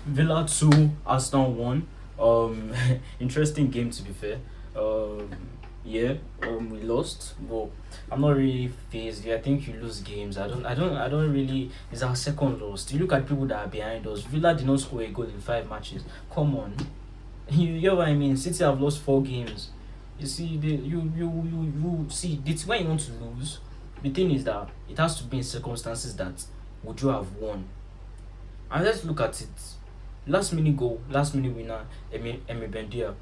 Villa 2, Aston 1. Interesting game to be fair. Um, yeah, we lost, but I'm not really phased. Yeah, I think you lose games. I don't really. It's our second loss. You look at people that are behind us. Villa did not score a goal in 5 matches. Come on, you get what I mean. City have lost 4 games. You see, you see. It's when you want to lose. The thing is that it has to be in circumstances that would you have won. And let's look at it. Last minute goal, last minute winner, Emi Bendia.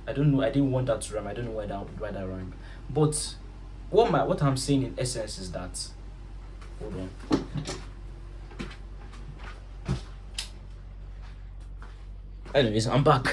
I don't know. I didn't want that to rhyme. I don't know why that rhymed. But what I'm saying in essence is that, hold on. Anyways, I'm back.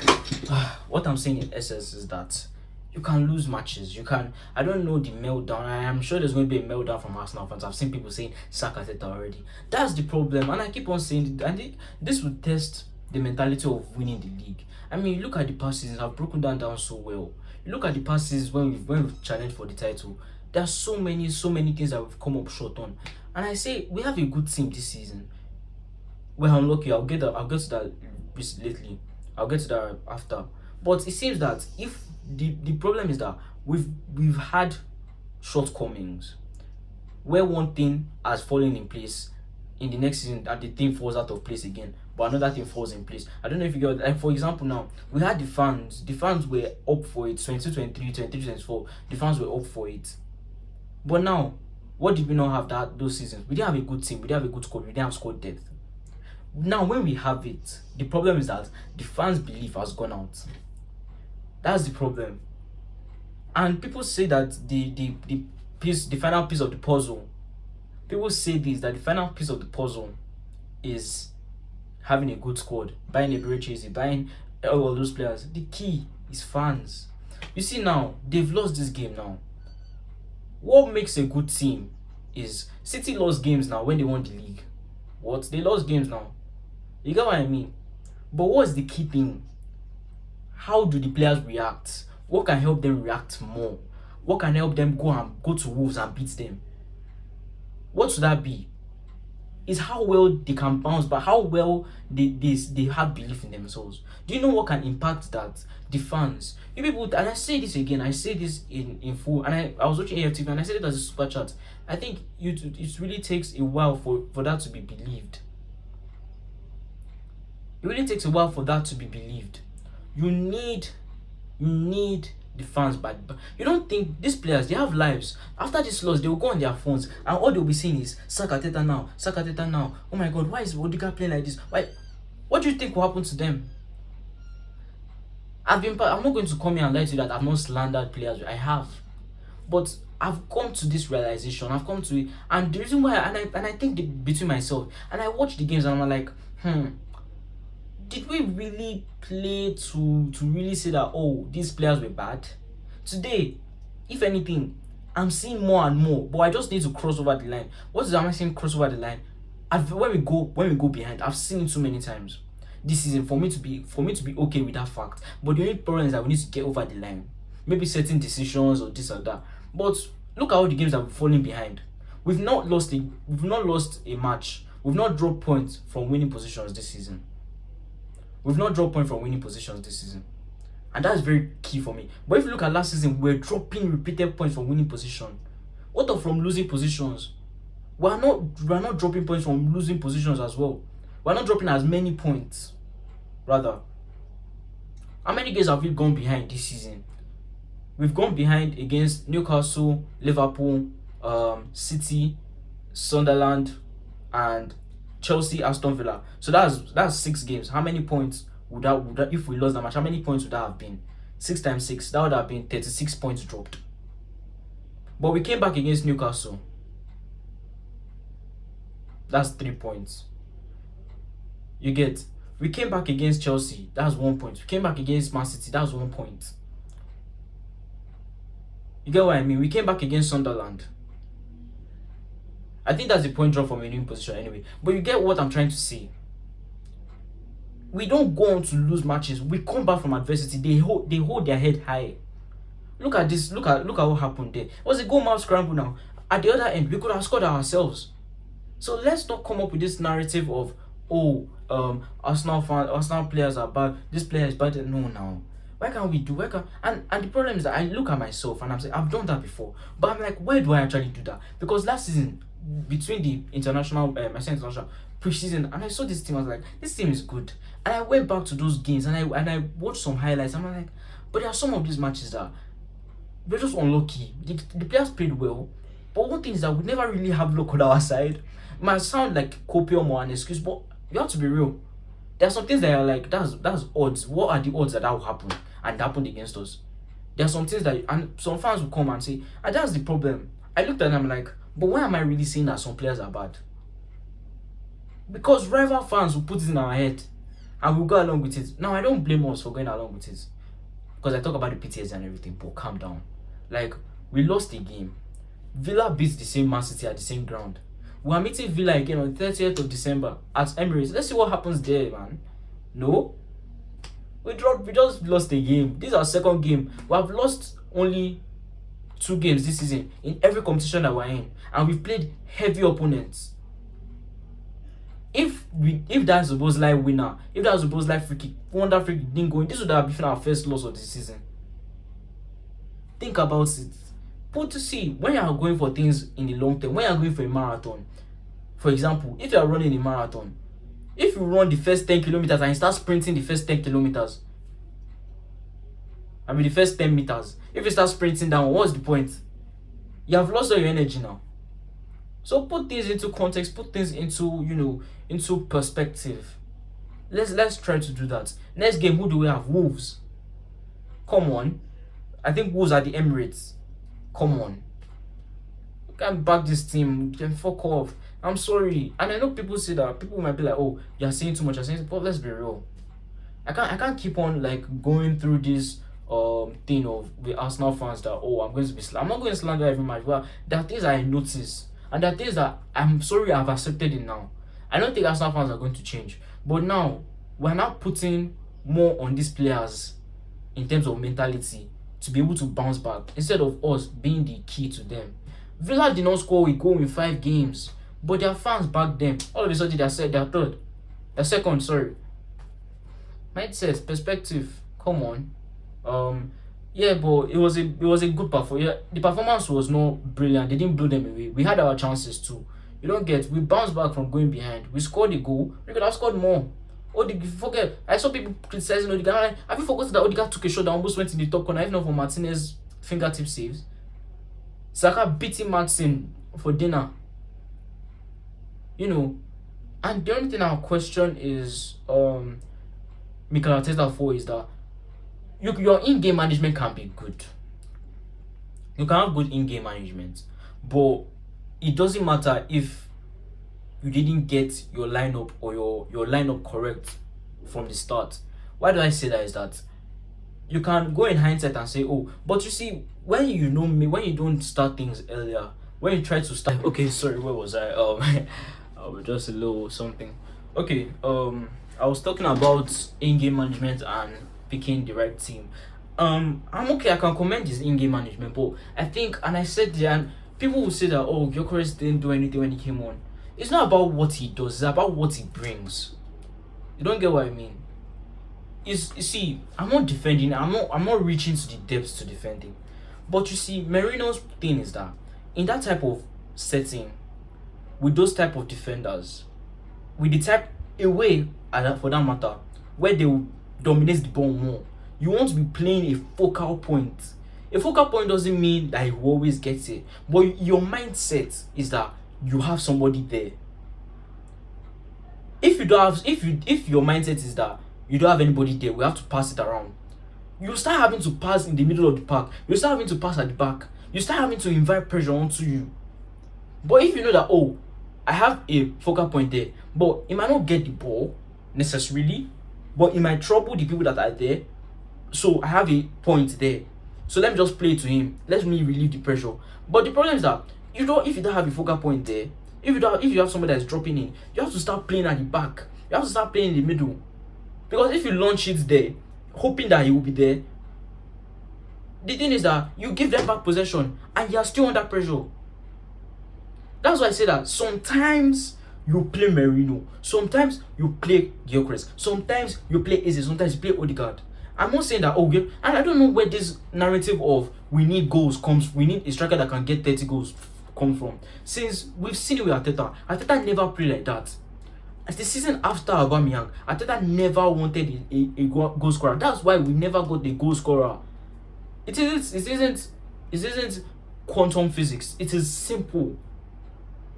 What I'm saying in essence is that you can lose matches. You can. I don't know the meltdown. I am sure there's going to be a meltdown from Arsenal fans. I've seen people saying sack Arteta already. That's the problem, and I keep on saying it. And this will test the mentality of winning the league. I mean, look at the past seasons. I've broken down so well. You look at the past seasons when we've challenged for the title. There are so many things that we've come up short on, and I say we have a good team this season. Well, I'm lucky. I'll get to that lately. I'll get to that after. But it seems that if the problem is that we've had shortcomings where one thing has fallen in place in the next season and the thing falls out of place again, but another thing falls in place. I don't know if you get, like, for example, now we had the fans were up for it 2023, 24. The fans were up for it. But now, what did we not have those seasons? We didn't have a good team, we didn't have a good squad, we didn't have squad depth. Now, when we have it, the problem is that the fans' belief has gone out. That's the problem. And people say that the final piece of the puzzle. People say this that the final piece of the puzzle is having a good squad, buying a Berechese, buying all of those players. The key is fans. You see now, they've lost this game now. What makes a good team is City lost games now when they won the league. What? They lost games now. You get what I mean? But what's the key thing? How do the players react? What can help them react more? What can help them go to Wolves and beat them? What should that be? Is how well they can bounce back, how well they have belief in themselves. Do you know what can impact that? The fans. You people, and I say this again, I say this in full, and I was watching AFTV and I said it as a super chat. I think it really takes a while for that to be believed. It really takes a while for that to be believed. You need the fans back. You don't think these players, they have lives? After this loss, they will go on their phones and all they'll be saying is sack Arteta now, sack Arteta now. Oh my god, why is Odegaard playing like this? Why? What do you think will happen to them? I'm not going to come here and lie to you that I've not slandered players. I have. But I've come to this realization. I've come to it. And the reason why, and I think between myself, and I watch the games and I'm like, did we really play to really say that, oh, these players were bad? Today, if anything, I'm seeing more and more, but I just need to cross over the line. What is am saying cross over the line? When we go behind, I've seen it so many times this season for me to be okay with that fact. But the only problem is that we need to get over the line. Maybe certain decisions or this or that. But look at all the games that we've fallen behind. We've not lost a match. We've not dropped points from winning positions this season. We've not dropped points from winning positions this season. And that's very key for me. But if you look at last season, we're dropping repeated points from winning position. What of from losing positions? We're not dropping points from losing positions as well. We're not dropping as many points. Rather, how many games have we gone behind this season? We've gone behind against Newcastle, Liverpool, City, Sunderland, and Chelsea, Aston Villa. So that's 6 games. How many points would that if we lost that match? How many points would that have been? 6 times 6. That would have been 36 points dropped. But we came back against Newcastle. That's 3 points. You get. We came back against Chelsea. That's 1 point. We came back against Man City. That's 1 point. You get what I mean? We came back against Sunderland. I think that's the point drop from a winning position anyway. But you get what I'm trying to say. We don't go on to lose matches. We come back from adversity. They hold their head high. Look at this. Look at what happened there. It was a goal mouth scramble now. At the other end, we could have scored ourselves. So let's not come up with this narrative of, oh, Arsenal players are bad, this player is bad. No, now. Why can't we do? Why can't and the problem is that I look at myself and I'm saying I've done that before, but I'm like, why do I actually do that? Because last season, between the international, I said international preseason, and I saw this team, I was like, this team is good, and I went back to those games and I watched some highlights. And I'm like, but there are some of these matches that we're just unlucky. The players played well, but one thing is that we never really have luck on our side. It might sound like copium or an excuse, but you have to be real. There are some things that are like, that's odds. What are the odds that will happen? And it happened against us. There are some things that, and some fans will come and say, and that's the problem. I looked at them like, but why am I really saying that some players are bad? Because rival fans will put it in our head and we'll go along with it. Now, I don't blame us for going along with it, because I talk about the PTS and everything, but calm down. Like, we lost the game. Villa beats the same Man City at the same ground. We are meeting Villa again on 30th of December at Emirates. Let's see what happens there, man. No? We just lost the game. This is our second game. We have lost only 2 games this season in every competition that we're in. And we've played heavy opponents. If that's supposed like winner, if that was supposed like free kick, wonder free kick didn't go in, this would have been our first loss of the season. Think about it. But to see, when you are going for things in the long term, when you are going for a marathon, for example, if you are running a marathon, if you run the first 10 kilometers and you start sprinting the first 10 kilometers, the first 10 meters, if you start sprinting down, what's the point? You have lost all your energy now. So put things into context, put things into, into perspective. Let's try to do that. Next game, who do we have? Wolves. Come on. I think Wolves are the Emirates. Come on. You can't back this team. You can fuck off. I'm sorry. And I know people say that. People might be like, oh, you're saying too much. But let's be real. I can't keep on like going through this thing of the Arsenal fans that, oh, I'm going to be I'm not going to slander every match. Well, there are things I notice. And there are things that I'm sorry I've accepted it now. I don't think Arsenal fans are going to change. But now, we're not putting more on these players in terms of mentality to be able to bounce back, instead of us being the key to them. Villa did not score a goal in 5 games, but their fans back them. All of a sudden, they're third. They're second, sorry. Mindset, perspective, come on. Yeah, but it was a good performance. Yeah, the performance was not brilliant. They didn't blow them away. We had our chances too. You don't get. We bounced back from going behind. We scored a goal. We could have scored more. Forget. I saw people criticizing Odegaard. Like, have you forgotten that Odegaard took a shot that almost went in the top corner, if not for Martinez's fingertip saves? Saka beating Martin for dinner. And the only thing I'll question is Mikel Arteta for is that your in-game management can be good. You can have good in-game management, but it doesn't matter if you didn't get your lineup or your lineup correct from the start. Why do I say that? Is that you can go in hindsight and say, oh, but you see, when when you don't start things earlier, when you try to start, okay, sorry, where was I? I was just a little something. Okay, I was talking about in-game management and picking the right team. I'm okay, I can commend this in-game management, but I think, and I said there, and people will say that, oh, Gyökeres didn't do anything when he came on. It's not about what he does, it's about what he brings. You don't get what I mean? You see, I'm not defending, I'm not reaching to the depths to defend him. But you see, Merino's thing is that in that type of setting, with those type of defenders, with the type away for that matter, where they will dominate the ball more, you want to be playing a focal point. A focal point doesn't mean that he always gets it, but your mindset is that you have somebody there. If your mindset is that you don't have anybody there, we have to pass it around, you start having to pass in the middle of the park, you start having to pass at the back, you start having to invite pressure onto you. But if you know that, oh, I have a focal point there, but it might not get the ball necessarily, but it might trouble the people that are there, so I have a point there, so let me just play to him, let me relieve the pressure. But the problem is that if you don't have a focal point there, if you have somebody that's dropping in, you have to start playing at the back, you have to start playing in the middle, because if you launch it there hoping that he will be there, the thing is that you give them back possession and you are still under pressure. That's why I say that sometimes you play Merino. Sometimes you play Gyökeres. Sometimes you play Eze. Sometimes you play Odegaard. I'm not saying that, oh, yeah, and I don't know where this narrative of we need goals comes, we need a striker that can get 30 goals come from. Since we've seen it with Arteta never played like that. As the season after Aubameyang, Arteta never wanted a goal scorer. That's why we never got the goal scorer. It isn't quantum physics. It is simple.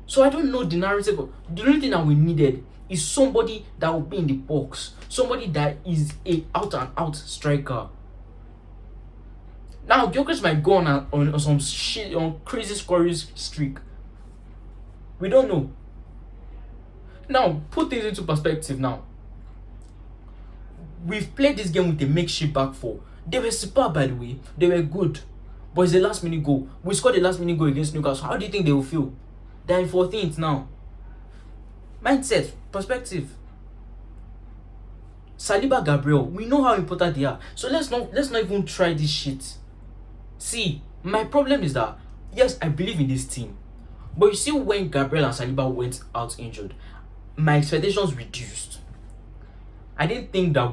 So I don't know the narrative. The only thing that we needed is somebody that will be in the box. Somebody that is a out and out striker. Now Gyökeres might go on some shit, on crazy scoring streak. We don't know. Now put things into perspective. Now we've played this game with a makeshift back four. They were superb, by the way. They were good, but it's a last minute goal. We scored a last minute goal against Newcastle. How do you think they will feel? They're in 14th now. Mindset, perspective. Saliba, Gabriel, we know how important they are. So let's not even try this shit. See, my problem is that yes, I believe in this team, but you see, when Gabriel and Saliba went out injured, my expectations reduced. I didn't think that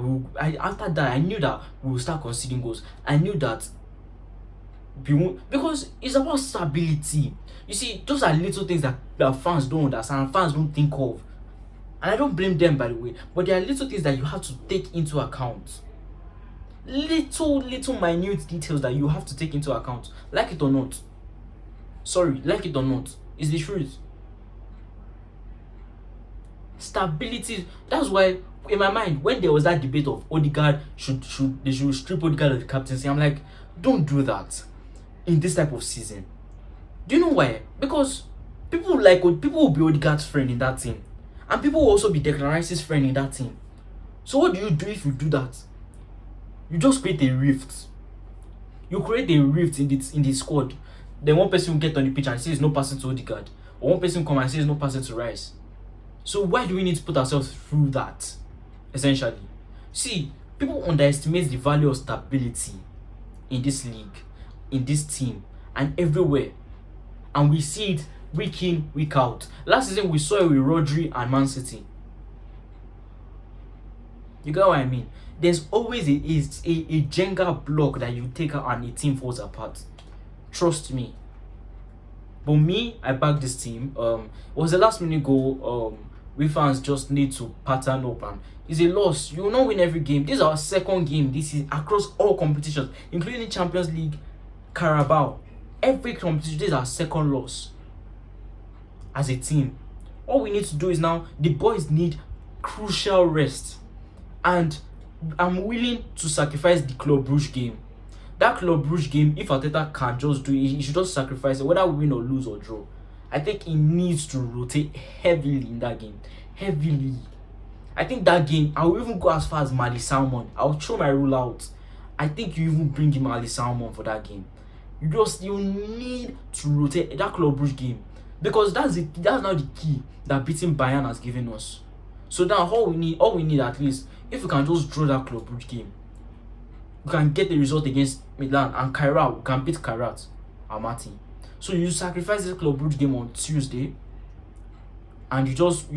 after that, I knew that we will start conceding goals. I knew that because it's about stability. You see, those are little things that fans don't understand, fans don't think of. And I don't blame them, by the way, but there are little things that you have to take into account. Little minute details that you have to take into account. Like it or not. Sorry, like it or not. It's the truth. Stability. That's why, in my mind, when there was that debate of Odegaard, should strip Odegaard of the captaincy, I'm like, don't do that in this type of season. Do you know why? Because people will be Odegaard's friend in that team, and people will also be Declan Rice's friend in that team. So what do you do if you do that? You just create a rift. You create a rift in the squad. Then one person will get on the pitch and says no passing to Odegaard, or one person come and says no passing to Rice. So why do we need to put ourselves through that? Essentially, see, people underestimate the value of stability in this league, in this team, and everywhere. And we see it week in, week out. Last season, we saw it with Rodri and Man City. You get what I mean? There's always a Jenga block that you take out and a team falls apart. Trust me. But me, I back this team. It was the last minute goal. We fans just need to pattern up, and it's a loss. You will not win every game. This is our second game. This is across all competitions, including Champions League, Carabao. Every competition, this is our second loss as a team. All we need to do is now, the boys need crucial rest, and I'm willing to sacrifice the Club Brugge game. That Club Brugge game, if Arteta can just do it, he should just sacrifice it, whether we win or lose or draw. I think he needs to rotate heavily in that game. Heavily. I think that game, I will even go as far as Mali Salmon. I'll throw my rule out. I think you even bring him Mali Salmon for that game. You need to rotate that Club Brugge game, because that's now the key that beating Bayern has given us. So now all we need at least, if we can just draw that Club Brugge game, we can get the result against Milan, and Kaira, we can beat Kairat Almaty. So you sacrifice this Club Brugge game on Tuesday, and you just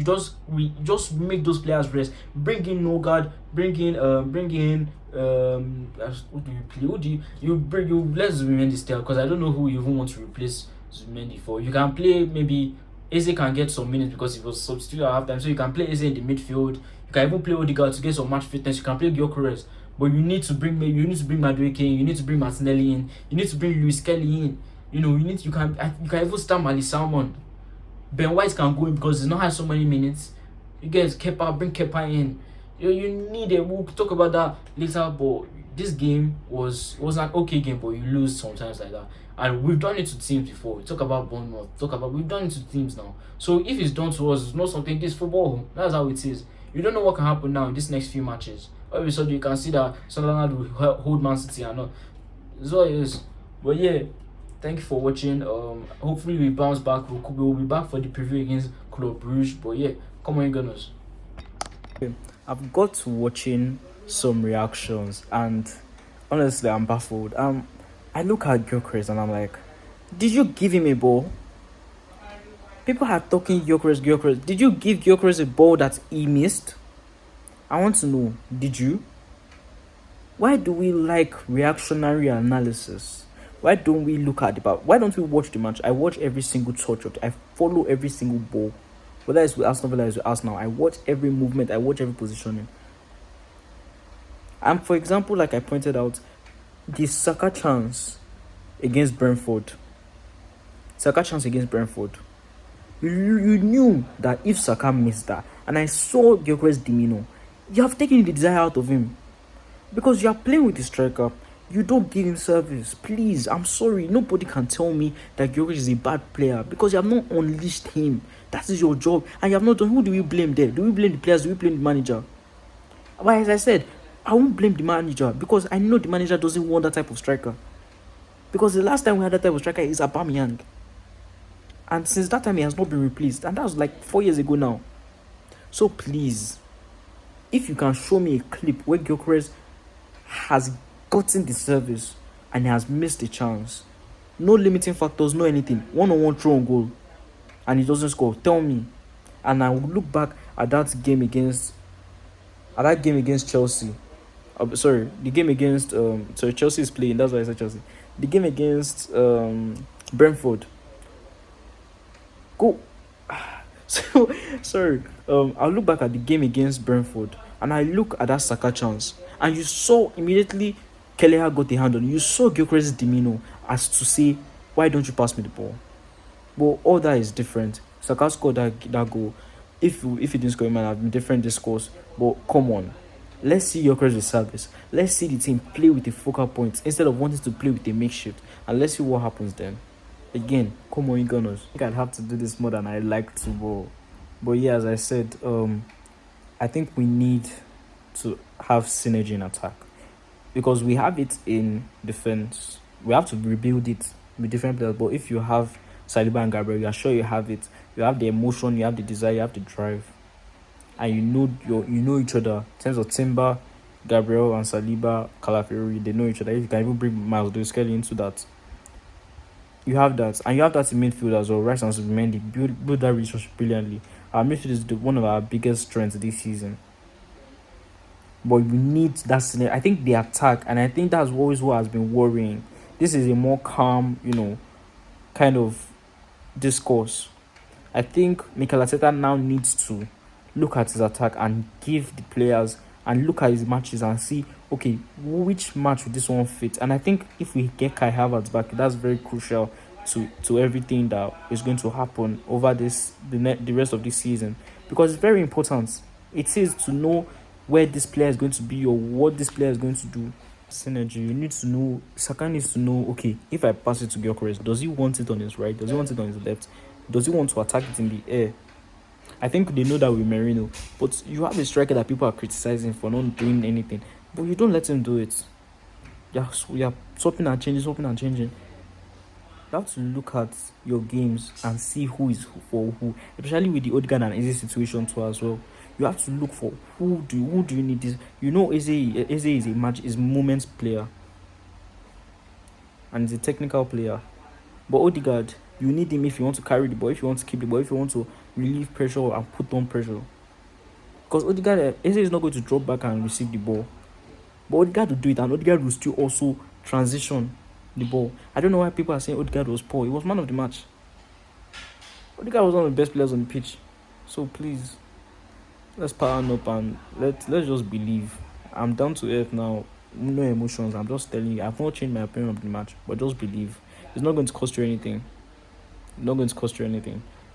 make those players rest. Bring in Nogard, bring in what do you play? Who do you let Zubimendi stay, because I don't know who you even want to replace Zubimendi for. You can play, maybe Eze can get some minutes because he was substituted at halftime, so you can play Eze in the midfield. You can even play Odegaard to get some match fitness. You can play Gyökeres, but you need to bring Madueke in, you need to bring Martinelli in, you need to bring Luis Kelly in. You know, you can even start Mali Salmon. Ben White can go in because he's not had so many minutes. You guys, bring Kepa in. You need it. We'll talk about that later. But this game was an okay game, but you lose sometimes like that. And we've done it to teams before. We talk about Bournemouth. We've done it to teams now. So if it's done to us, it's not something. This football, that's how it is. You don't know what can happen now in these next few matches. All of a sudden, you can see that Sunderland will hold Man City and all. That's all it is. But yeah. Thank you for watching. Hopefully we bounce back. We'll be back for the preview against Club Brugge. But yeah, come on, you gunners. I've got to watching some reactions, and honestly, I'm baffled. I look at Gyökeres and I'm like, did you give him a ball? People are talking Gyökeres. Did you give Gyökeres a ball that he missed? I want to know. Did you? Why do we like reactionary analysis? Why don't we look at the ball? Why don't we watch the match? I watch every single touch of it. I follow every single ball. Whether it's with Aston Villa or with Arsenal, I watch every movement. I watch every positioning. And for example, like I pointed out, the Saka chance against Brentford. You knew that if Saka missed that, and I saw Gyökeres' demeanor, you have taken the desire out of him. Because you are playing with the striker, you don't give him service. Please, I'm sorry. Nobody can tell me that Gyökeres is a bad player because you have not unleashed him. That is your job. And you have not done. Who do we blame there? Do we blame the players? Do we blame the manager? But as I said, I won't blame the manager because I know the manager doesn't want that type of striker. Because the last time we had that type of striker is Aubameyang. And since that time, he has not been replaced. And that was like 4 years ago now. So please, if you can show me a clip where Gyökeres has gotten the service and he has missed a chance, no limiting factors, no anything, one-on-one throw on goal, and he doesn't score, tell me. And I will look back at that game against Chelsea. The game against Chelsea is playing. That's why I said Chelsea. The game against Brentford. Go. So sorry. I'll look back at the game against Brentford and I look at that Saka chance, and you saw immediately Kelleher got a hand on. You saw Gyökeres' demeanor as to say, "Why don't you pass me the ball?" But all that is different. Saka scored that goal. If he didn't score, it might have been different discourse. But come on, let's see Gyökeres with service. Let's see the team play with a focal point instead of wanting to play with a makeshift, and let's see what happens then. Again, come on, you Gunners. I think I'd have to do this more than I like to, but yeah, as I said, I think we need to have synergy in attack because we have it in defense. We have to rebuild it with different players. But if you have Saliba and Gabriel, you are sure you have it. You have the emotion, you have the desire, you have the drive, and you know each other. In terms of Timber, Gabriel and Saliba, Calafiori, they know each other. If you can even bring Miles Kelly into that, you have that, and you have that in midfield as well. Rice and Subimendi build that relationship brilliantly. Our midfield is one of our biggest strengths this season. But you need that scenario. I think the attack, and I think that's always what has been worrying. This is a more calm, kind of discourse. I think Mikel Arteta now needs to look at his attack and give the players and look at his matches and see, okay, which match would this one fit? And I think if we get Kai Havertz back, that's very crucial to everything that is going to happen over the rest of this season, because it's very important. It is to know where this player is going to be or what this player is going to do. Synergy. You need to know. Saka needs to know. Okay, if I pass it to Gyökeres, does he want it on his right? Does he want it on his left? Does he want to attack it in the air? I think they know that with Merino, but you have a striker that people are criticizing for not doing anything, but you don't let him do it. You're swapping and changing. You have to look at your games and see who is for who, especially with the Odegaard and Eze situation too as well. You have to look for who do you need this. Eze is a moments player and he's a technical player, but Odegaard, you need him if you want to carry the ball, if you want to keep the ball, if you want to relieve pressure and put on pressure. Because Odegaard, Eze is not going to drop back and receive the ball, but Odegaard will do it, and Odegaard will still also transition the ball. I don't know why people are saying Odegaard was poor. He was man of the match. Odegaard was one of the best players on the pitch. So please, let's power up and let's just believe. I'm down to earth now. No emotions. I'm just telling you. I've not changed my opinion of the match, but just believe. It's not going to cost you anything.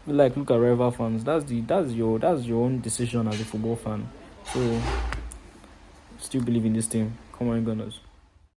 Like, look at rival fans. That's your own decision as a football fan. So still believe in this team. Come on, Gunners.